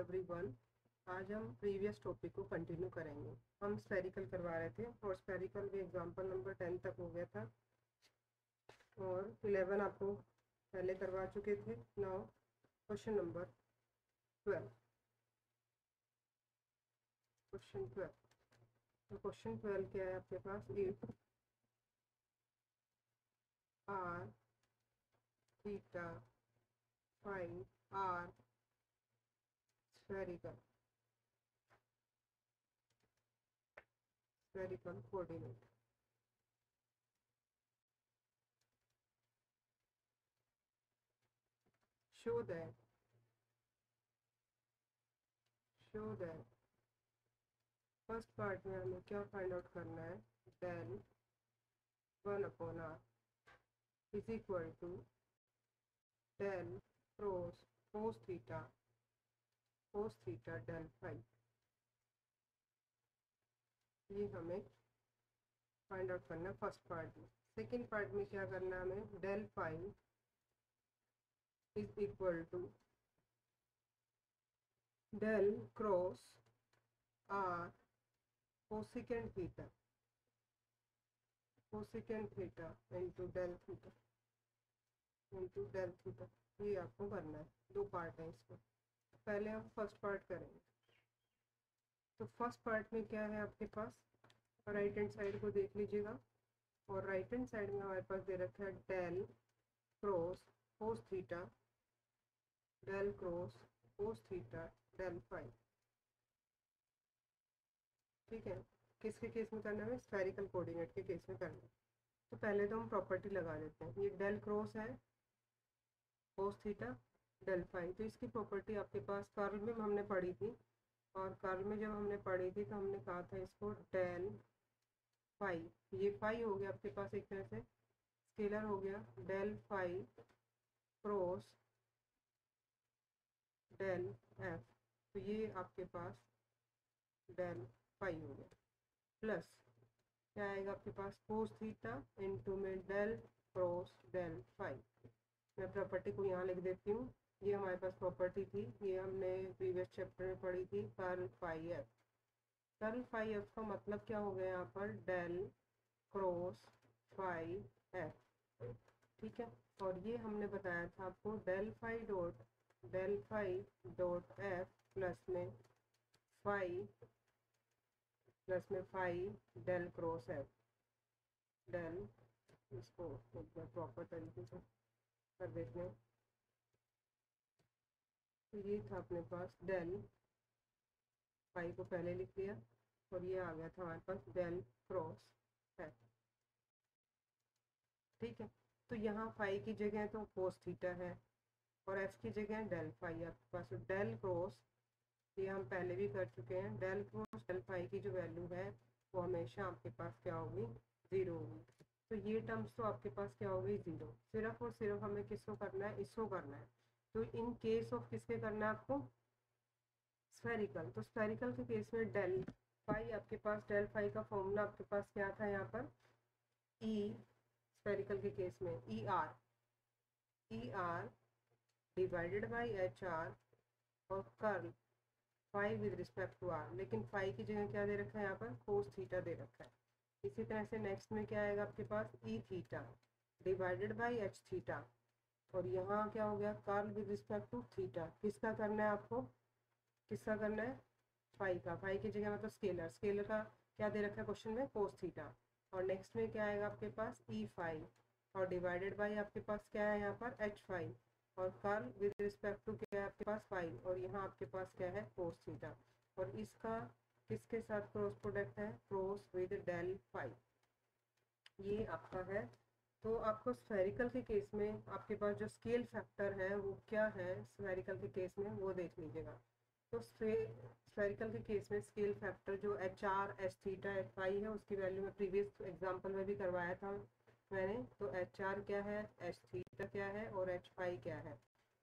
Everyone. आज हम previous topic को कंटिन्यू करेंगे। हम स्फेरिकल करवा रहे थे और स्फेरिकल में एग्जांपल नंबर 10 तक हो गया था और 11 आपको पहले करवा चुके थे। Now question number 12। क्वेश्चन 12, तो क्वेश्चन 12 क्या है आपके पास? If r theta phi are spherical coordinate, show that first part में हमें क्या फाइंड आउट करना है? Del 1/r is equal to del cos theta del phi. ये हमें फाइंड आउट करना है फर्स्ट पार्ट में। सेकेंड पार्ट में क्या करना है हमें? Del phi is equal to del cross r cosecant theta into del theta ये आपको करना है। दो पार्ट है इसको, पहले हम फर्स्ट पार्ट करेंगे। तो फर्स्ट पार्ट में क्या है आपके पास? राइट हैंड साइड को देख लीजिएगा और राइट हैंड साइड में हमारे पास दे रखा है del cos theta del cos theta del phi. ठीक है, किसके केस में करना है? स्फेरिकल कोऑर्डिनेट के केस में करना है। तो पहले तो हम प्रॉपर्टी लगा देते हैं। ये डेल क्रॉस है कोस थीटा डेल फाई, तो इसकी प्रॉपर्टी आपके पास कर्ल में हमने पढ़ी थी। और कर्ल में जब हमने पढ़ी थी तो हमने कहा था इसको डेल फाई, ये फाई हो गया आपके पास, एक तरह से स्केलर हो गया। Del phi cross del F, तो ये आपके पास डेल फाई हो गया। प्लस क्या आएगा आपके पास? कोस थीटा इंटू में डेल क्रॉस डेल फाई। मैं प्रॉपर्टी को यहाँ लिख देती हूँ। ये हमारे पास प्रॉपर्टी थी, ये हमने प्रीवियस चैप्टर में पढ़ी थी। कर्ल फाई एफ का मतलब क्या हो गया यहाँ पर? Del cross phi f. ठीक है, और ये हमने बताया था आपको del phi dot f plus में phi del cross f. Del, इसको प्रॉपर तरीके से कर देते हैं। तो ये था अपने पास डेल फाई को पहले लिख दिया और ये आ गया था हमारे पास डेल क्रॉस एफ। ठीक है, तो यहाँ फाई की जगह तो कोस थीटा है और एफ की जगह डेल फाई आपके पास। डेल क्रॉस, ये हम पहले भी कर चुके हैं। डेल क्रॉस डेल फाई की जो वैल्यू है वो हमेशा आपके पास क्या होगी? 0 होगी। तो ये टर्म्स तो आपके पास क्या होगी? 0। सिर्फ और सिर्फ हमें किसको करना है? इसको करना है। तो इन केस ऑफ किसके करना है आपको? स्फेरिकल। तो स्फेरिकल के केस में डेल फाई आपके पास, डेल फाई का फॉर्मूला आपके पास क्या था यहाँ पर? ई, स्फेरिकल के केस में e r divided by h r और curl phi with respect to r. लेकिन फाई की जगह क्या दे रखा है यहाँ पर? कोस थीटा दे रखा है। इसी तरह से नेक्स्ट में क्या आएगा आपके पास? E theta divided by h theta, और यहाँ क्या हो गया? Curl with respect to theta. किसका करना है आपको? किसका करना है? फाई का। फाई की जगह मतलब स्केलर का क्या दे रखा है क्वेश्चन में? कोस थीटा। और नेक्स्ट में क्या आएगा आपके पास? ई फाई और डिवाइडेड बाई आपके पास क्या है यहाँ पर? एच फाई और कर्ल विद रिस्पेक्ट टू क्या है आपके पास? फाई, और यहाँ आपके पास क्या है? Cos theta. और इसका किसके साथ क्रॉस प्रोडक्ट है? Cross with del phi. ये आपका है। तो आपको स्फेरिकल के केस में आपके पास जो स्केल फैक्टर है वो क्या है? स्फेरिकल के केस में वो देख लीजिएगा। तो स्फेरिकल के केस में स्केल फैक्टर जो H R H theta H phi है, उसकी वैल्यू में प्रीवियस एग्जांपल में भी करवाया था मैंने। तो एच आर क्या है, एच थीटा क्या है और एच फाई क्या है?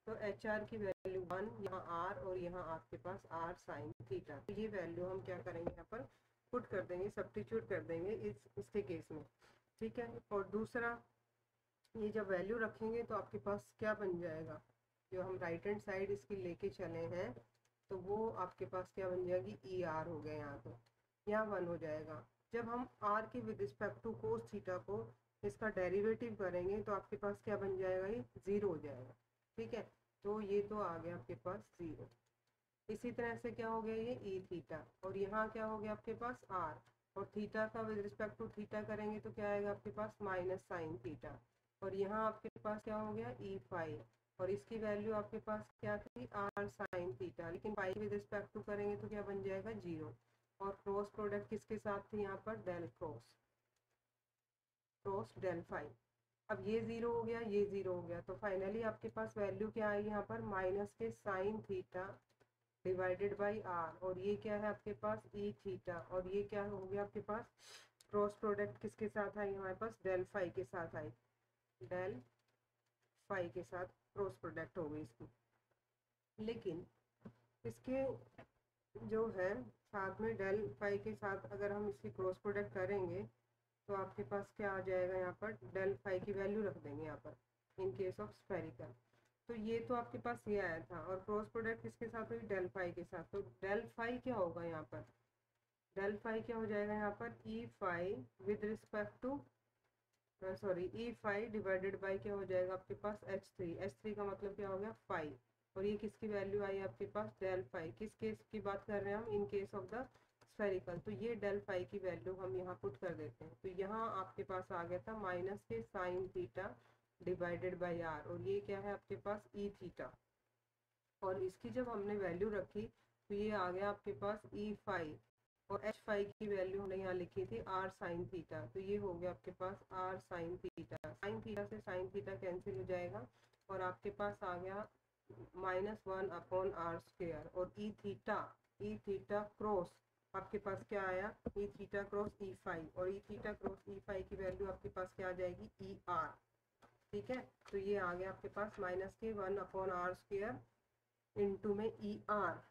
तो एच आर की वैल्यू 1, यहाँ आर और यहाँ आपके पास आर साइन थीटा। तो ये वैल्यू हम क्या करेंगे यहाँ पर? पुट कर देंगे, सब्स्टिट्यूट कर देंगे इसके केस में। ठीक है, और दूसरा ये जब वैल्यू रखेंगे तो आपके पास क्या बन जाएगा? जो हम राइट हैंड साइड इसकी लेके चले हैं तो वो आपके पास क्या बन जाएगी, ई आर हो गया यहाँ पे, यहाँ 1 हो जाएगा। जब हम आर के with respect to cos theta को इसका डेरिवेटिव करेंगे तो आपके पास क्या बन जाएगा, ये 0 हो जाएगा। ठीक है, तो ये तो आ गया आपके पास 0। इसी तरह से क्या हो गया, ये ई थीटा, और यहाँ क्या हो गया आपके पास आर, और थीटा का विद रिस्पेक्ट टू थीटा करेंगे तो क्या आएगा आपके पास माइनस साइन थीटा, और यहाँ आपके पास क्या हो गया ई फाई, और इसकी वैल्यू आपके पास क्या थी आर साइन थीटा, लेकिन फाई विद रिस्पेक्ट टू करेंगे तो क्या बन जाएगा 0। और क्रॉस प्रोडक्ट किसके साथ थी यहाँ पर, डेल क्रॉस डेल फाई। अब ये 0 हो गया, ये 0 हो गया, तो फाइनली आपके पास वैल्यू क्या आई यहाँ पर, minus K sine theta divided by are, और ये क्या है आपके पास ई थीटा, और ये क्या हो गया आपके पास क्रॉस प्रोडक्ट किसके साथ आई हमारे पास, डेल फाई के साथ आई, डेल फाई के साथ क्रॉस प्रोडक्ट हो गई इसकी। लेकिन इसके जो है साथ में डेल फाई के साथ अगर हम इसकी क्रॉस प्रोडक्ट करेंगे तो आपके पास क्या आ जाएगा, यहाँ पर डेल फाई की वैल्यू रख देंगे यहाँ पर इन केस ऑफ स्फेरिकल। तो ये तो आपके पास ये आया था, और क्रॉस प्रोडक्ट किसके साथ हुई, डेल फाई के साथ, तो डेल फाई क्या होगा यहाँ पर, डेल फाई क्या हो जाएगा यहाँ पर e phi with respect to sorry e phi divided by क्या हो जाएगा आपके पास एच थ्री का मतलब क्या हो गया फाई, और ये किसकी वैल्यू आई आपके पास डेल फाई, किस केस की बात कर रहे हैं हम, इन केस ऑफ द स्फेरिकल। तो ये डेल फाई की वैल्यू हम यहाँ पुट कर देते हैं, तो यहाँ आपके पास आ गया था minus K sine theta divided by are, और ये क्या है आपके पास ई थीटा, और इसकी जब हमने वैल्यू रखी तो ये आ गया आपके पास ई फाई, और एच फाई की वैल्यू हमने यहाँ लिखी थी आर साइन थीटा, तो ये हो गया आपके पास आर साइन थीटा से साइन थीटा कैंसिल हो जाएगा, और आपके पास आ गया -1 अपॉन आर स्क्वेयर, और ई थीटा क्रॉस आपके पास क्या आया, ई थीटा क्रॉस ई फाई, और ई थीटा क्रॉस ई फाई की वैल्यू आपके पास क्या आ जाएगी ई आर। ठीक है, तो ये आ गया आपके पास -1 अपॉन आर स्क्वेयर इंटू में ई आर।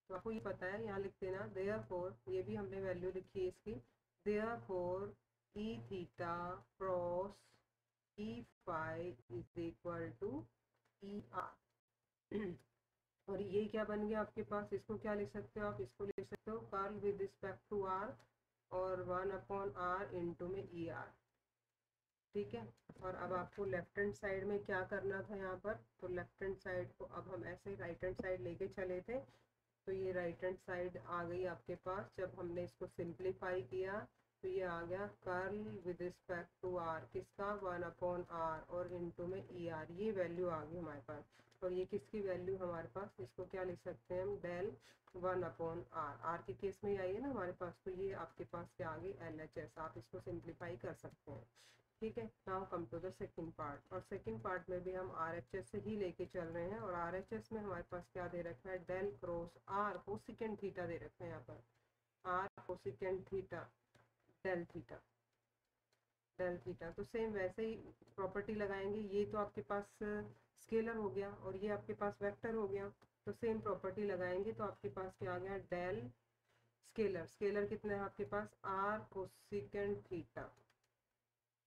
तो आपको ये पता है, यहाँ लिख देना देयरफॉर, ये भी हमने वैल्यू लिखी है इसकी, therefore E theta cross E phi is equal to E R. और ये क्या बन गया आपके पास, इसको क्या लिख सकते हो आप, इसको लिख सकते हो curl with respect to R, और 1 अपॉन आर इंटू में ई आर। ठीक है, और अब आपको लेफ्ट हैंड साइड में क्या करना था यहाँ पर, तो लेफ्ट हैंड साइड को अब हम ऐसे राइट हैंड साइड लेके चले थे, तो ये राइट हैंड साइड आ गई आपके पास, जब हमने इसको सिंप्लीफाई किया तो ये आ गया curl with respect to R किसका 1 अपॉन आर और इंटू में ई आर, ये वैल्यू आ गई हमारे पास, और ये किसकी वैल्यू हमारे पास, इसको क्या लिख सकते हैं हम डेल 1 अपॉन आर, आर के केस में आई है ना हमारे पास, तो ये आपके पास क्या आ गई LHS, आप इसको सिंप्लीफाई कर सकते हैं। ठीक है, now come to the second part, और सेकंड पार्ट में भी हम RHS से ही लेके चल रहे हैं, और RHS में हमारे पास क्या दे रखा है, del cross r cosecant theta दे रखा है यहाँ पर, r cosecant theta del theta. तो सेम वैसे ही प्रॉपर्टी लगाएंगे, ये तो आपके पास स्केलर हो गया और ये आपके पास वेक्टर हो गया, तो सेम प्रॉपर्टी लगाएंगे तो आपके पास क्या आ गया डेल स्केलर कितना है आपके पास आर कोसिकेंट थीटा,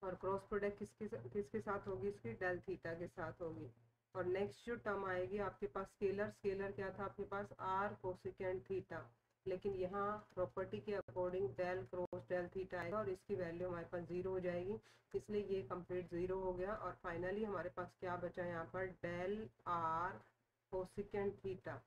और क्रॉस प्रोडक्ट किसके साथ होगी, इसकी डेल थीटा के साथ होगी। और नेक्स्ट जो टर्म आएगी आपके पास स्केलर क्या था आपके पास आर कोसिकेंट थीटा, लेकिन यहाँ प्रॉपर्टी के according del cross del theta आएगा और इसकी वैल्यू हमारे पास 0 हो जाएगी, इसलिए ये कंप्लीट 0 हो गया। और फाइनली हमारे पास क्या बचा यहाँ पर डेल आर कोसिकेंट थीटा,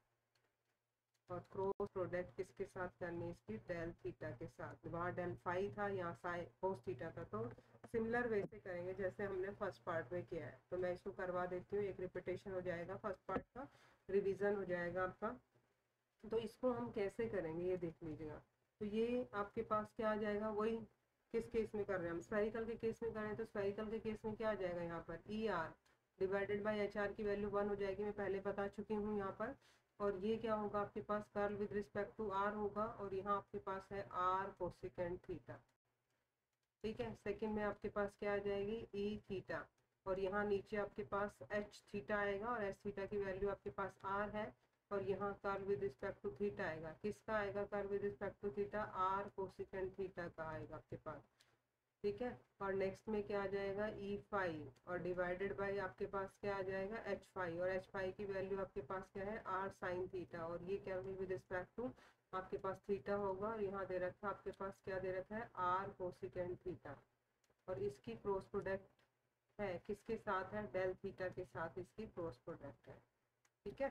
और क्रॉस प्रोडक्ट किसके साथ करनी है इसकी डेल थीटा के साथ, वहाँ डेल फाई था यहाँ साइन कोस थीटा था, तो सिमिलर वे से करेंगे जैसे हमने फर्स्ट पार्ट में किया है। तो मैं इसको करवा देती हूँ, एक रिपीटेशन हो जाएगा फर्स्ट पार्ट का, रिवीजन हो जाएगा आपका। तो इसको हम कैसे करेंगे ये देख लीजिएगा, तो ये आपके पास क्या आ जाएगा, वही किस केस में कर रहे हैं हम, स्फेरिकल के केस में कर रहे हैं, तो स्फेरिकल के केस में क्या आ जाएगा यहाँ पर ई r divided by h are की वैल्यू 1 हो जाएगी, मैं पहले बता चुकी हूँ यहाँ पर। और ये क्या होगा आपके पास curl with respect to r होगा, और यहाँ आपके पास है आर कोसिकेंट थीटा। ठीक है, सेकंड में आपके पास क्या आ जाएगी ई थीटा, और यहाँ नीचे आपके पास एच थीटा आएगा, और एच थीटा की वैल्यू आपके पास आर है, और यहाँ curl with respect to theta आएगा, किसका आएगा curl with respect to theta, r cosecant theta का आएगा आपके पास। ठीक है। और नेक्स्ट में क्या आ जाएगा ई फाइव, और डिवाइडेड बाई आपके पास क्या आ जाएगा एच फाइव, और एच फाइव की वैल्यू आपके पास क्या है आर साइन थीटा, और ये क्या होगी विद रिस्पेक्ट टू आपके पास थीटा होगा, और यहाँ दे रखा है आपके पास क्या दे रखा है आर कोसिकेंट थीटा, और इसकी क्रॉस प्रोडक्ट है किसके साथ है डेल थीटा के साथ इसकी क्रॉस प्रोडक्ट है। ठीक है,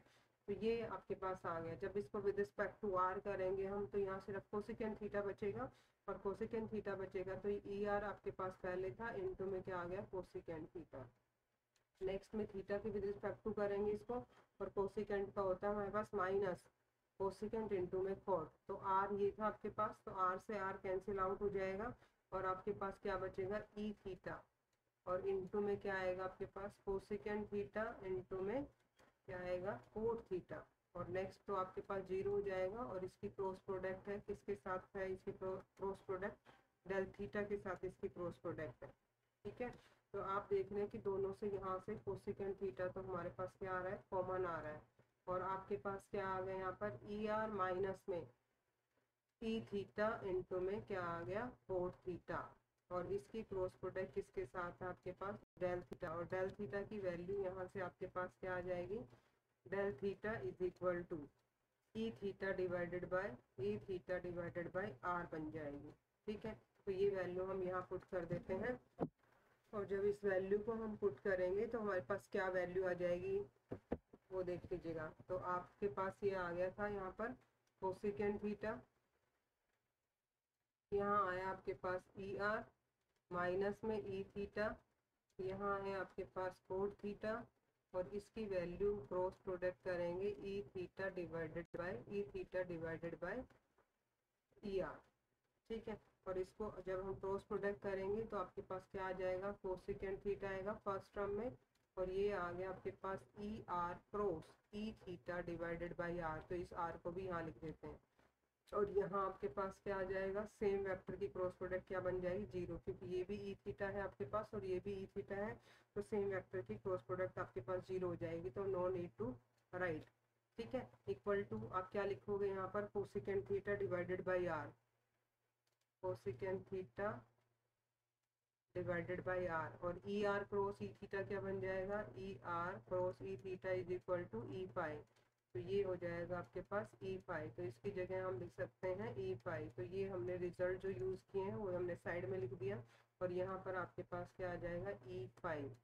तो ये आपके पास आ गया। जब इसको विद रिस्पेक्ट टू आर करेंगे हम तो यहाँ सिर्फ कोसिकेंट थीटा बचेगा, और कोसिकेंट थीटा बचेगा तो ई आर आपके पास पहले था, इनटू में क्या आ गया कोसिकेंट थीटा। नेक्स्ट में थीटा के विद रिस्पेक्ट टू करेंगे इसको, और कोसिकेंट का होता है हमारे पास माइनस कोसिकेंट इनटू में कॉट, तो आर ये था आपके पास, तो आर से आर कैंसिल आउट हो जाएगा, और आपके पास क्या बचेगा ई थीटा, और इनटू में क्या आएगा आपके पास कोसिकेंट थीटा, इनटू में क्या आएगा कोट थीटा, और नेक्स्ट तो आपके पास जीरो हो जाएगा, और इसकी क्रॉस प्रोडक्ट है किसके साथ है इसकी क्रॉस प्रोडक्ट डेल थीटा के साथ इसकी क्रॉस प्रोडक्ट है। ठीक है, तो आप देख रहे हैं कि दोनों से यहाँ से कोसिकेंट थीटा तो हमारे पास क्या आ रहा है कॉमन आ रहा है, और आपके पास क्या आ गया यहाँ पर ई आर माइनस में ई थीटा इनटू में क्या आ गया कोट थीटा, और इसकी क्रॉस प्रोडक्ट किसके साथ है आपके पास डेल थीटा, और डेल थीटा की वैल्यू यहाँ से आपके पास क्या आ जाएगी del theta is equal to e theta divided by r बन जाएगी। ठीक है, तो ये वैल्यू हम यहाँ पुट कर देते हैं, और जब इस वैल्यू को हम पुट करेंगे तो हमारे पास क्या वैल्यू आ जाएगी वो देख लीजिएगा। तो आपके पास ये आ गया था यहाँ पर कोसिकेंट थीटा, यहाँ आया आपके पास ई आर माइनस में ई थीटा, यहाँ है आपके पास कोट थीटा, और इसकी वैल्यू क्रॉस प्रोडक्ट करेंगे ई theta divided bye E R. ठीक है, और इसको जब हम क्रॉस प्रोडक्ट करेंगे तो आपके पास क्या आ जाएगा कोसिकेंट थीटा आएगा फर्स्ट टर्म में, और ये आ गया आपके पास e r cross e theta divided by r, तो इस आर को भी यहाँ लिख देते हैं, और यहाँ आपके पास क्या आ जाएगा सेम वेक्टर की क्रॉस प्रोडक्ट क्या बन जाएगी जीरो, क्योंकि ये भी ई थीटा है आपके पास और ये भी ई थीटा है, तो सेम वेक्टर की क्रॉस प्रोडक्ट आपके पास जीरो हो जाएगी, तो नो नीड टू राइट। ठीक है, इक्वल टू आप क्या लिखोगे यहाँ पर cosecant theta divided by r, cosecant theta divided by are, और e r cross e theta क्या बन जाएगा e r cross e theta is equal to e phi, तो ये हो जाएगा आपके पास ई फाइव, तो इसकी जगह हम लिख सकते हैं ई फाइव, तो ये हमने रिजल्ट जो यूज़ किए हैं वो हमने साइड में लिख दिया, और यहाँ पर आपके पास क्या आ जाएगा ई फाइव।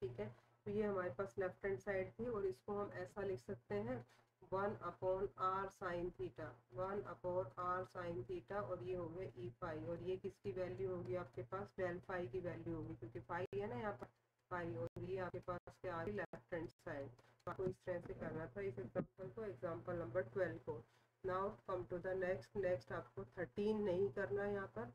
ठीक है, तो ये हमारे पास लेफ्ट हैंड साइड थी, और इसको हम ऐसा लिख सकते हैं 1/r sine theta, 1/r sine theta, और ये हो गया ई फाइव, और ये किसकी वैल्यू होगी आपके पास डेल फाई की वैल्यू होगी, क्योंकि फाई है ना यहाँ पर फाई, और ये आपके पास क्या आ गई लेफ्ट हैंड साइड। आपको इस तरह से करना था इस एग्जाम्पल को, एग्जाम्पल नंबर 12 को। Now come to the next आपको 13 नहीं करना है यहाँ पर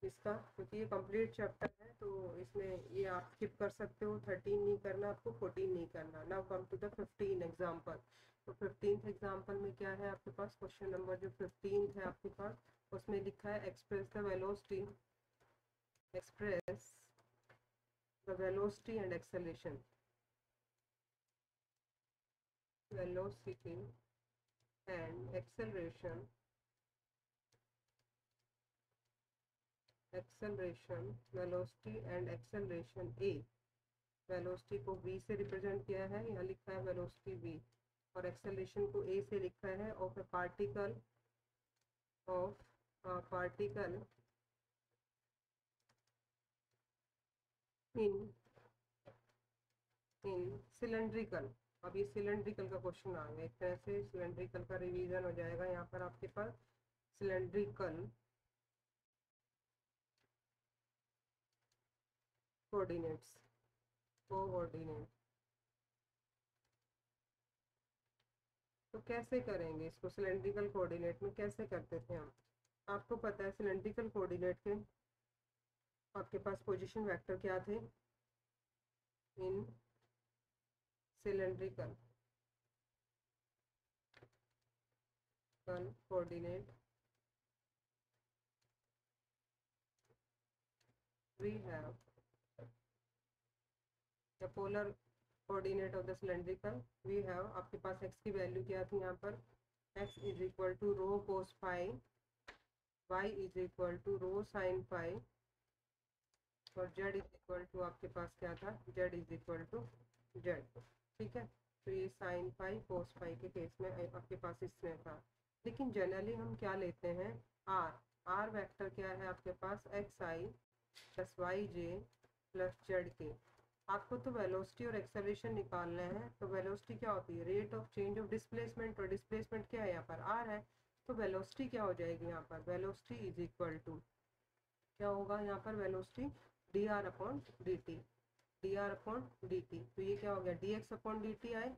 इसका, क्योंकि ये कंप्लीट चैप्टर है तो इसमें ये आप स्किप कर सकते हो, 13 नहीं करना आपको, 14 नहीं करना। Now come to the 15 example. तो 15th एग्जाम्पल में क्या है आपके पास क्वेश्चन नंबर जो 15th है आपके पास, उसमें लिखा है express the velocity and acceleration, velocity and acceleration velocity and acceleration A, velocity को v से रिप्रेजेंट किया है, यहाँ लिखा है वेलोसिटी v, और एक्सेलरेशन को a से लिखा है of A particle in cylindrical. अब ये सिलेंड्रिकल का क्वेश्चन आ गया, एक तरह से सिलेंड्रिकल का रिवीजन हो जाएगा यहाँ पर आपके पास। सिलेंड्रिकल कोऑर्डिनेट, तो कैसे करेंगे इसको सिलेंड्रिकल कोऑर्डिनेट में कैसे करते थे हम, आपको पता है सिलेंड्रिकल कोऑर्डिनेट के आपके पास पोजीशन वेक्टर क्या थे in cylindrical coordinate, we have the polar coordinate of the cylindrical, we have आपके पास x की वैल्यू क्या थी यहाँ पर x is equal to rho cos phi y is equal to rho sine phi और z is equal to आपके पास क्या था, z is equal to z। ठीक है, तो ये साइन फाई कोस फाई के केस में आपके पास इसमें था। लेकिन जनरली हम क्या लेते हैं, आर वेक्टर क्या है आपके पास, एक्स आई प्लस वाई जे प्लस जेड के। आपको तो वेलोसिटी और एक्सेलरेशन निकालना है, तो वेलोसिटी क्या होती है, rate of change of displacement, और डिस्प्लेसमेंट क्या है यहाँ पर आर है, तो वेलोसिटी क्या हो जाएगी यहाँ पर, वेलोसिटी इज इक्वल टू क्या होगा यहाँ पर, velocity d r upon d t, d r upon d t. तो ये क्या हो गया, d x upon d t i,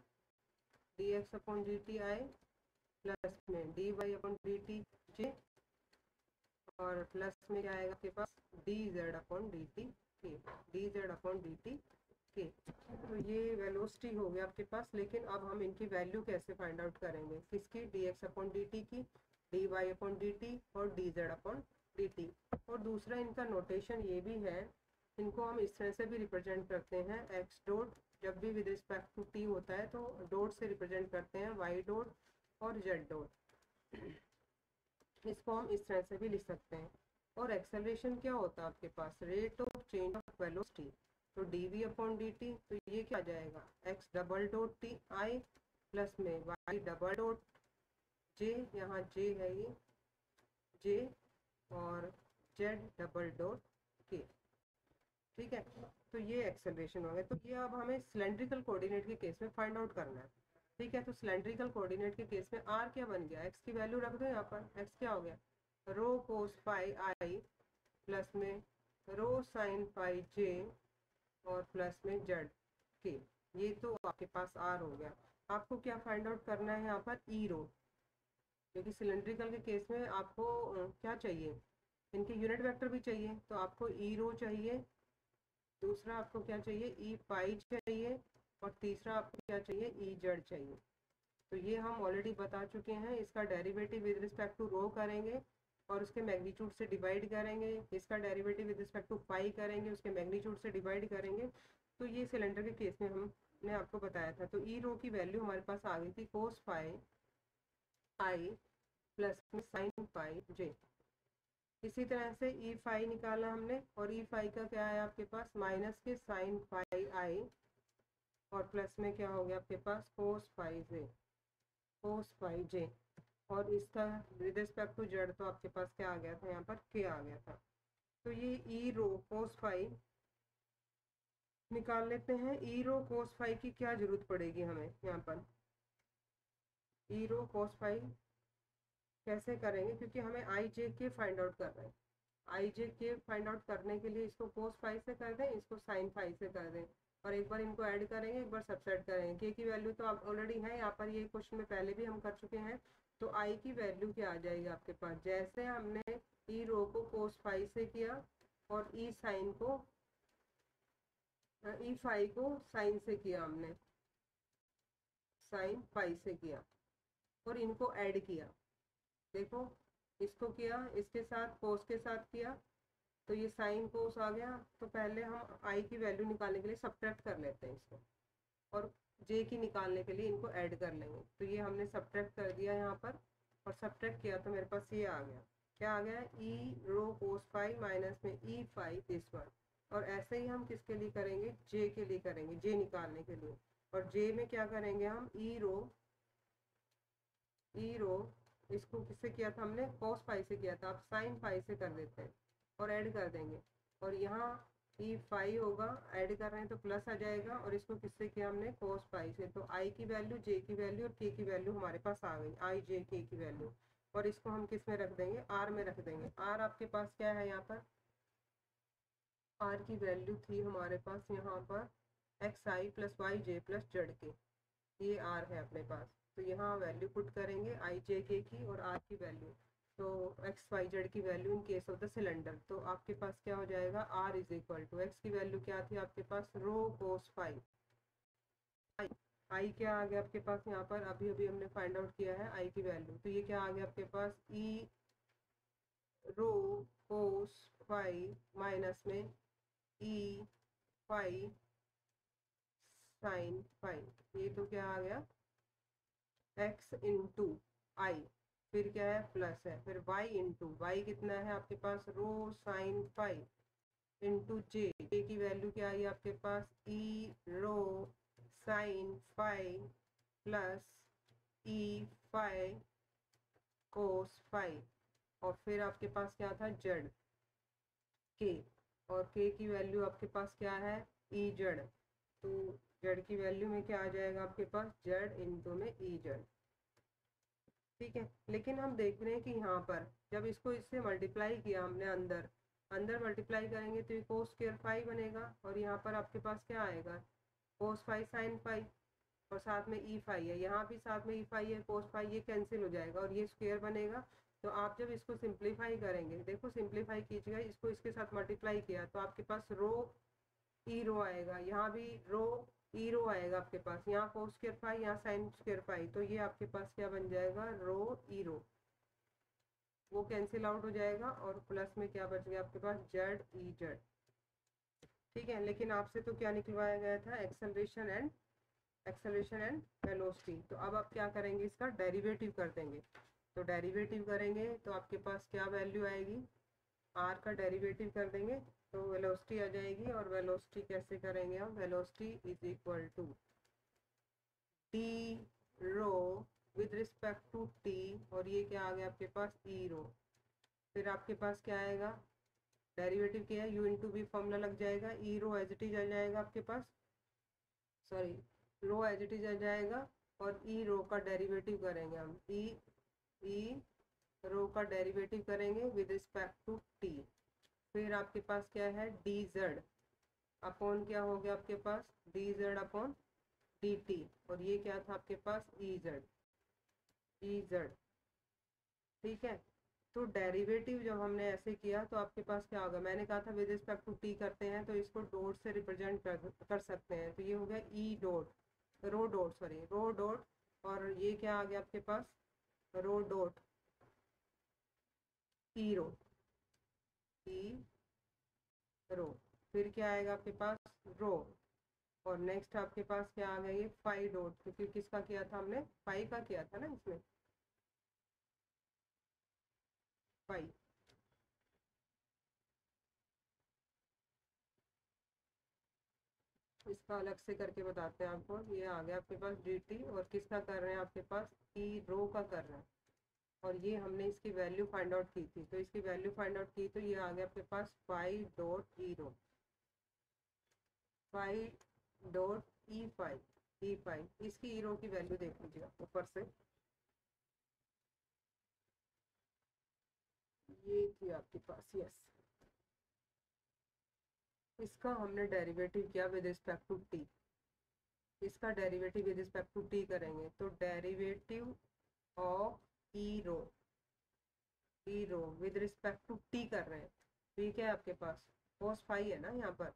d x upon d t i plus में d y upon d t j, और प्लस में क्या आएगा आपके पास d z upon d t k, d z upon d t k. तो ये velocity हो गया आपके पास। लेकिन अब हम इनकी वैल्यू कैसे फाइंड आउट करेंगे, किसकी, d x upon d t की, d y upon d t और d z upon d t. और दूसरा इनका नोटेशन ये भी है, इनको हम इस तरह से भी रिप्रेजेंट करते हैं, एक्स डॉट जब भी विद रिस्पेक्ट टू टी होता है तो डॉट से रिप्रेजेंट करते हैं, वाई डॉट और जेड डॉट, इसको हम इस तरह से भी लिख सकते हैं। और एक्सेलरेशन क्या होता है आपके पास, rate of change of velocity, तो d v upon d t, तो ये क्या आ जाएगा, x double dot t i plus में वाई डबल डॉट जे, यहाँ जे है ये जे, और जेड डबल डॉट के। ठीक है, तो ये एक्सेलरेशन हो गया। तो ये अब हमें सिलेंड्रिकल कोऑर्डिनेट के केस में फाइंड आउट करना है। ठीक है, तो सिलेंड्रिकल कोऑर्डिनेट के केस में आर क्या बन गया, एक्स की वैल्यू रख दो यहाँ पर, एक्स क्या हो गया, रो कोस पाई आई प्लस में रो साइन पाई जे और प्लस में जेड के। ये तो आपके पास आर हो गया। आपको क्या फाइंड आउट करना है यहाँ पर, ई रो, क्योंकि सिलेंड्रिकल के केस में आपको क्या चाहिए, इनके यूनिट वेक्टर भी चाहिए, तो आपको ई रो चाहिए, दूसरा आपको क्या चाहिए, ई पाई चाहिए, और तीसरा आपको क्या चाहिए, ई जेड चाहिए। तो ये हम ऑलरेडी बता चुके हैं, इसका डेरिवेटिव विद रिस्पेक्ट टू रो करेंगे और उसके मैग्नीट्यूड से डिवाइड करेंगे, इसका डेरिवेटिव विद रिस्पेक्ट टू पाई करेंगे, उसके मैग्नीट्यूड से डिवाइड करेंगे। तो ये सिलेंडर के केस में हमने आपको बताया था। तो ई रो की वैल्यू हमारे पास आ गई थी कोस पाई आई प्लस में साइन पाई जे। इसी तरह से ई फाई निकाला हमने, और ई फाई का क्या है आपके पास, माइनस के साइन पाई आई और प्लस में क्या हो गया आपके पास कोस पाई जे, कोस पाई जे। और इसका विद रिस्पेक्ट टू जेड तो आपके पास क्या आ गया था, यहाँ पर के आ गया था। तो ये ई रो कोस फाई निकाल लेते हैं। ई रो कोस फाई की क्या जरूरत पड़ेगी हमें यहाँ पर, ई रो कोस फाई कैसे करेंगे, क्योंकि हमें आई जे के फाइंड आउट कर रहे हैं। आई जे के फाइंड आउट करने के लिए इसको कोस फाई से कर दें, इसको साइन फाई से कर दें, और एक बार इनको ऐड करेंगे, एक बार सबसेट करेंगे। के की वैल्यू तो आप ऑलरेडी है यहाँ पर, ये क्वेश्चन में पहले भी हम कर चुके हैं। तो आई की वैल्यू क्या आ जाएगी आपके पास, जैसे हमने ई रो को कोस फाई से किया और ई साइन को, ई फाई को साइन से किया, हमने साइन फाई से किया और इनको ऐड किया। देखो, इसको किया, इसके साथ कोस के साथ किया, तो ये साइन कोस आ गया। तो पहले हम आई की वैल्यू निकालने के लिए सब्ट्रैक्ट कर लेते हैं इसको, और जे की निकालने के लिए इनको ऐड कर लेंगे। तो ये हमने सब्ट्रैक्ट कर दिया यहाँ पर, और सब्ट्रैक्ट किया तो मेरे पास ये आ गया, क्या आ गया, ई रो कोस फाई माइनस में ई फाई दिस वन। और ऐसे ही हम किसके लिए करेंगे, जे के लिए करेंगे, जे निकालने के लिए। और जे में क्या करेंगे हम, ई रो इसको किससे किया था हमने, कोस फाई से किया था, अब साइन फाई से कर देते हैं और ऐड कर देंगे। और यहाँ ई फाई होगा, ऐड कर रहे हैं तो प्लस आ जाएगा, और इसको किससे किया हमने, कोस फाई से। तो आई की वैल्यू, जे की वैल्यू और के की वैल्यू हमारे पास आ गई, आई जे के की वैल्यू। और इसको हम किस में रख देंगे, आर में रख देंगे। आर आपके पास क्या है यहाँ पर, आर की वैल्यू थी हमारे पास यहाँ पर एक्स आई प्लस वाई जे प्लस जेड के, ये आर है अपने पास। तो यहाँ वैल्यू पुट करेंगे आई जे के की और आर की वैल्यू, तो एक्स वाई जेड की value in case of the cylinder. तो आपके पास क्या हो जाएगा, r is equal to, x की वैल्यू क्या थी आपके पास, रो कोस फाई, आई क्या आ गया आपके पास यहाँ पर, अभी अभी हमने फाइंड आउट किया है आई की वैल्यू। तो ये क्या आ गया आपके पास, ई रो कोस फाई माइनस में ई फाई साइन फाई। ये तो क्या आ गया, एक्स इंटू आई, फिर क्या है प्लस है, फिर y इंटू वाई कितना है आपके पास रो साइन फाइव इंटू जे की वैल्यू क्या आई आपके पास ई रो साइन फाइव प्लस ई फाइव कोस फाइव, और फिर आपके पास क्या था जेड के, और के की वैल्यू आपके पास क्या है ई जेड, तो जेड की वैल्यू में क्या आ जाएगा आपके पास जेड इंटू में ई जेड। ठीक है, लेकिन हम देख रहे हैं कि यहाँ पर जब इसको इससे मल्टीप्लाई किया हमने अंदर अंदर मल्टीप्लाई करेंगे तो ये कोस स्क्वायर फाइव बनेगा, और यहाँ पर आपके पास क्या आएगा कोस फाइव साइन फाइव, और साथ में ई फाइव है, यहाँ भी साथ में ई फाइव है कोस फाइव, ये कैंसिल हो जाएगा और ये स्क्वायर बनेगा। तो आप जब इसको सिंप्लीफाई करेंगे, देखो सिंप्लीफाई कीजिएगा, इसको इसके साथ मल्टीप्लाई किया तो आपके पास रो ई रो आएगा, यहाँ भी रो ई रो आएगा आपके पास, यहाँ कोस स्क्वायर फाइव यहाँ साइन स्क्वायर फाइव, तो ये आपके पास क्या बन जाएगा रो ई रो, वो कैंसिल आउट हो जाएगा और प्लस में क्या बच गया आपके पास जेड ई जेड। ठीक है, लेकिन आपसे तो क्या निकलवाया गया था एक्सेलरेशन एंड वेलोसिटी। तो अब आप क्या करेंगे इसका डेरिवेटिव कर देंगे, तो डेरिवेटिव करेंगे तो आपके पास क्या वैल्यू आएगी आर का डेरिवेटिव कर देंगे तो वेलोसिटी आ जाएगी, और वेलोसिटी कैसे करेंगे हम velocity is equal to t rho with respect to t, और ये क्या आ गया आपके पास ई रो, फिर आपके पास क्या आएगा डेरिवेटिव क्या है यू इंटू बी फॉर्मूला लग जाएगा, e rho as it is आ जाएगा आपके पास, sorry rho as it is आ जाएगा, और ई रो का डेरिवेटिव करेंगे हम ई रो का डेरिवेटिव करेंगे विद रिस्पेक्ट टू टी, फिर आपके पास क्या है डी जेड अपॉन क्या हो गया आपके पास d z upon d t, और ये क्या था आपके पास ई जेड। ठीक है, तो डेरिवेटिव जब हमने ऐसे किया तो आपके पास क्या होगा, मैंने कहा था विद रिस्पेक्ट टू टी करते हैं तो इसको डॉट से रिप्रेजेंट कर सकते हैं, तो ये हो गया ई डॉट रो डॉट, और ये क्या आ गया आपके पास रो डॉट ई रो फिर क्या आएगा आपके पास रो, और नेक्स्ट आपके पास क्या आ गया ये फाइव डॉट, क्योंकि किसका किया था हमने फाइव का किया था ना इसमें फाइव, इसका अलग से करके बताते हैं आपको। ये आ गया आपके पास डी टी, और किसका कर रहे हैं आपके पास ई रो का कर रहे हैं, और ये हमने इसकी वैल्यू फाइंड आउट की थी, तो इसकी वैल्यू फाइंड आउट की तो ये आ गया आपके पास फाइव डॉट ई रो, फाइव डॉट ई फाइव इसकी ई रो की वैल्यू देख लीजिएगा ऊपर से, ये थी आपके पास यस, इसका हमने डेरिवेटिव किया विद रिस्पेक्ट टू टी, इसका derivative with respect to t करेंगे तो derivative of e rho with respect to t कर रहे हैं, तो ये क्या है आपके पास cos फाई है ना यहाँ पर।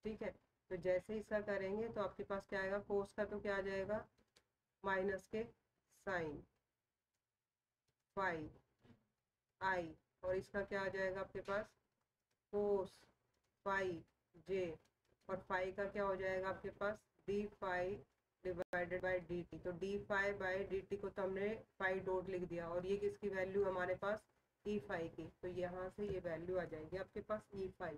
ठीक है, तो जैसे इसका करेंगे तो आपके पास क्या आएगा कोस का तो क्या आ जाएगा माइनस के साइन फाई आई, और इसका क्या आ जाएगा आपके पास कोस फाई जे, और फाई का क्या हो जाएगा आपके पास d phi divided by d t, तो d phi by d t को तो हमने फाई डॉट लिख दिया, और ये किसकी वैल्यू हमारे पास ई फाई की, तो यहाँ से ये वैल्यू आ जाएगी आपके पास ई फाई।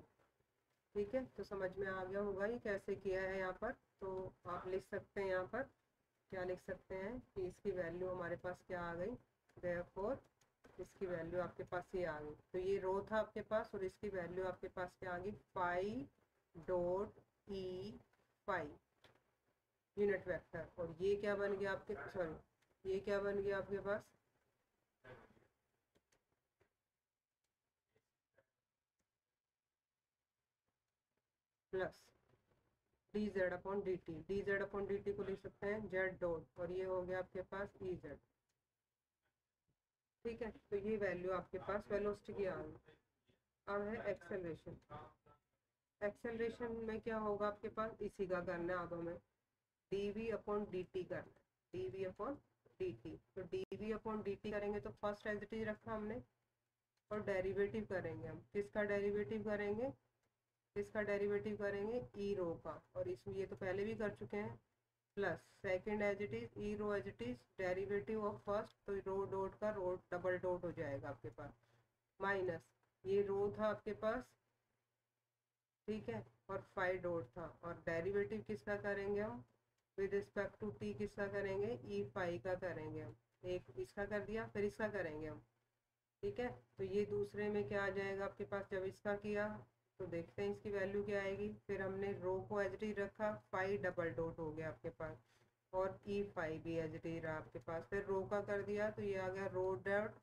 ठीक है, तो समझ में आ गया होगा ये कैसे किया है यहाँ पर, तो आप लिख सकते हैं यहाँ पर क्या लिख सकते हैं कि इसकी वैल्यू हमारे पास क्या आ गई, देयरफॉर इसकी वैल्यू आपके पास ये आ गई, तो ये रो था आपके पास और इसकी वैल्यू आपके पास क्या आ गई five dot E five unit vector, और ये क्या बन गया आपके सॉरी ये क्या बन गया आपके पास plus d z upon d t को लिख सकते हैं जेड डॉट, और ये हो गया आपके पास ई जेड। ठीक है, तो ये वैल्यू आपके पास वेलोसिटी की आ गई। अब है एक्सेलरेशन, एक्सेलरेशन में क्या होगा आपके पास इसी का करना है, अब हमें d v upon d t करना है, d v upon d t, तो d v upon d t करेंगे तो फर्स्ट एज इट इज रखा हमने, और डेरिवेटिव करेंगे हम किसका डेरिवेटिव करेंगे ई रो का, और इसमें ये तो पहले भी कर चुके हैं, plus second as it is, e rho as it is, derivative of first, तो रो डॉट का रो डबल डॉट हो जाएगा आपके पास, माइनस ये रो था आपके पास, ठीक है, और 5 डॉट था, और डेरिवेटिव किसका करेंगे हम विद रिस्पेक्ट टू टी, किसका करेंगे ई फाई का करेंगे हम, एक इसका कर दिया फिर इसका करेंगे हम, ठीक है। तो ये दूसरे में क्या आ जाएगा आपके पास, जब इसका किया तो देखते हैं इसकी वैल्यू क्या आएगी। फिर हमने रो को एच डी रखा, 5 डबल डॉट हो गया आपके पास, और ई 5 भी एच डी रहा आपके पास, फिर रो का कर दिया तो ये आ गया रो डॉट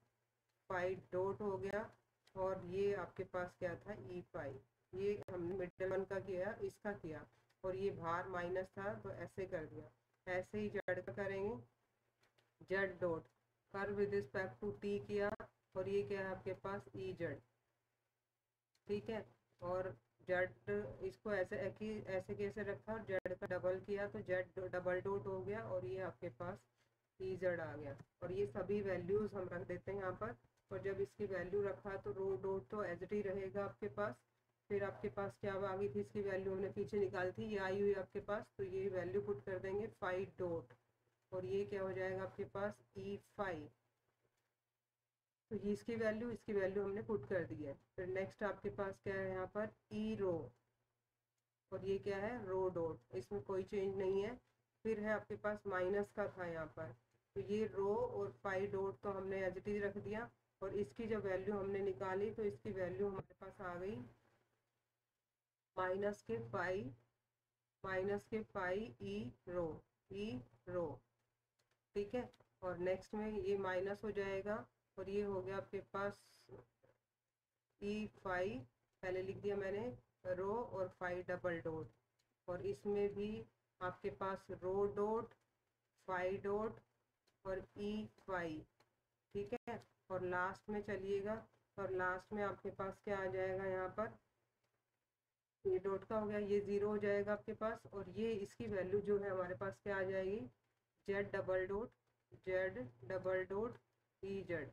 5 डॉट हो गया, और ये आपके पास क्या था ई 5, ये हमने मिडल वन का किया, इसका किया, और ये बाहर माइनस था तो ऐसे कर दिया। ऐसे ही जेड का करेंगे, जेड डॉट कर विद रिस्पेक्ट टू टी किया, और ये क्या है आपके पास ई जेड, ठीक है, और जेड इसको ऐसे ऐसे कैसे रखा, और जेड का डबल किया तो जेड डबल डॉट हो गया, और ये आपके पास ई जेड आ गया, और ये सभी वैल्यूज हम रख देते हैं यहाँ पर। और जब इसकी वैल्यू रखा तो रो डॉट तो एच डी रहेगा आपके पास, फिर आपके पास क्या आ गई थी इसकी वैल्यू हमने पीछे निकाली थी, ये आई हुई आपके पास, तो ये वैल्यू पुट कर देंगे 5 डॉट, और ये क्या हो जाएगा आपके पास ई 5, तो ये इसकी वैल्यू हमने पुट कर दी है। फिर नेक्स्ट आपके पास क्या है यहाँ पर ई रो, और ये क्या है रो डॉट, इसमें कोई चेंज नहीं है। फिर है आपके पास माइनस का था यहाँ पर, तो ये रो और 5 डॉट तो हमने एज इट इज रख दिया, और इसकी जब वैल्यू हमने निकाली तो इसकी वैल्यू हमारे पास आ गई माइनस के 5, माइनस के 5 ई रो, ठीक है। और नेक्स्ट में ये माइनस हो जाएगा, और ये हो गया आपके पास ई 5, पहले लिख दिया मैंने रो और 5 डबल डॉट, और इसमें भी आपके पास रो डॉट 5 डॉट और ई 5, ठीक है। और लास्ट में चलिएगा, और लास्ट में आपके पास क्या आ जाएगा यहाँ पर, ये डॉट का हो गया, ये 0 हो जाएगा आपके पास, और ये इसकी वैल्यू जो है हमारे पास क्या आ जाएगी Z double dot, Z double dot E Z,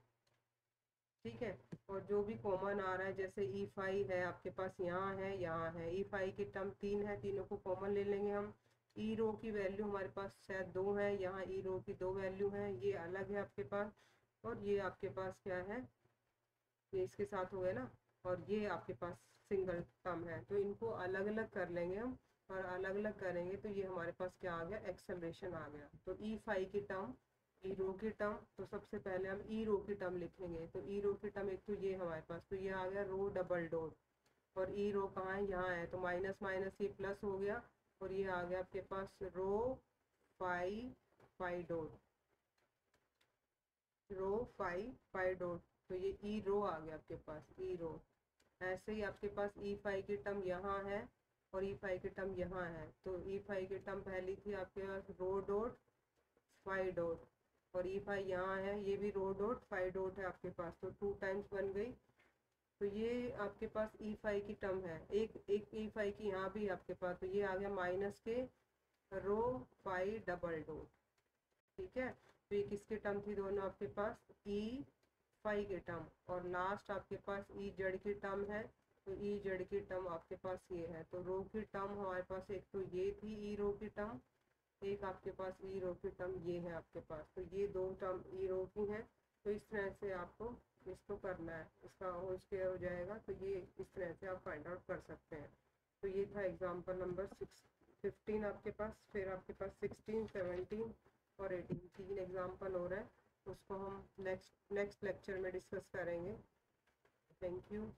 ठीक है। और जो भी कॉमन आ रहा है, जैसे ई 5 है आपके पास, यहाँ है यहाँ है, ई 5 की टर्म 3 है, तीनों को कॉमन ले लेंगे हम। ई रो की वैल्यू हमारे पास शायद 2 है, यहाँ ई रो की 2 वैल्यू है, ये अलग है आपके पास, और ये आपके पास क्या है, ये इसके साथ हो गया ना, और ये आपके पास सिंगल टर्म है, तो इनको अलग अलग कर लेंगे हम, और अलग अलग करेंगे तो ये हमारे पास क्या आ गया एक्सेलरेशन आ गया। तो ई 5 की टर्म, ई रो की टर्म, तो सबसे पहले हम ई रो की टर्म लिखेंगे, तो ई रो की टर्म एक तो ये हमारे पास, तो ये आ गया रो डबल डॉट, और ई रो कहाँ है यहाँ है, तो माइनस माइनस ये प्लस हो गया, और ये आ गया आपके पास रो 5 डॉट, रो 5 डॉट, तो ये ई रो आ गया आपके पास ई रो। ऐसे ही आपके पास ई 5 की टर्म यहाँ है, और ई 5 की टर्म यहाँ है, तो ई 5 की टर्म पहली थी आपके पास रो डॉट 5 डॉट, और ई 5 यहाँ है, ये भी रो डॉट 5 डॉट है आपके पास, तो 2 टाइम्स बन गई। तो ये आपके पास ई 5 की टर्म है, एक एक ई 5 की यहाँ भी आपके पास, तो ये आ गया माइनस के रो 5 डबल डॉट, ठीक है। तो ये किसकी टर्म थी दोनों आपके पास ई 5 की टर्म, और लास्ट आपके पास ई जेड की टर्म है, तो ई जेड की टर्म आपके पास ये है। तो रो की टर्म हमारे पास एक तो ये थी ई रो की टर्म, एक आपके पास ई रो की टर्म ये है आपके पास, तो ये दो टर्म ई रो की हैं। तो इस तरह से आपको इसको करना है, इसका होल स्क्वायर हो जाएगा, तो ये इस तरह से आप फाइंड आउट कर सकते हैं। तो ये था एग्जांपल नंबर 15 आपके पास, फिर आपके पास 16, 17 और 18 तीन एग्जांपल हो रहा है, उसको हम नेक्स्ट लेक्चर में डिस्कस करेंगे। Thank you.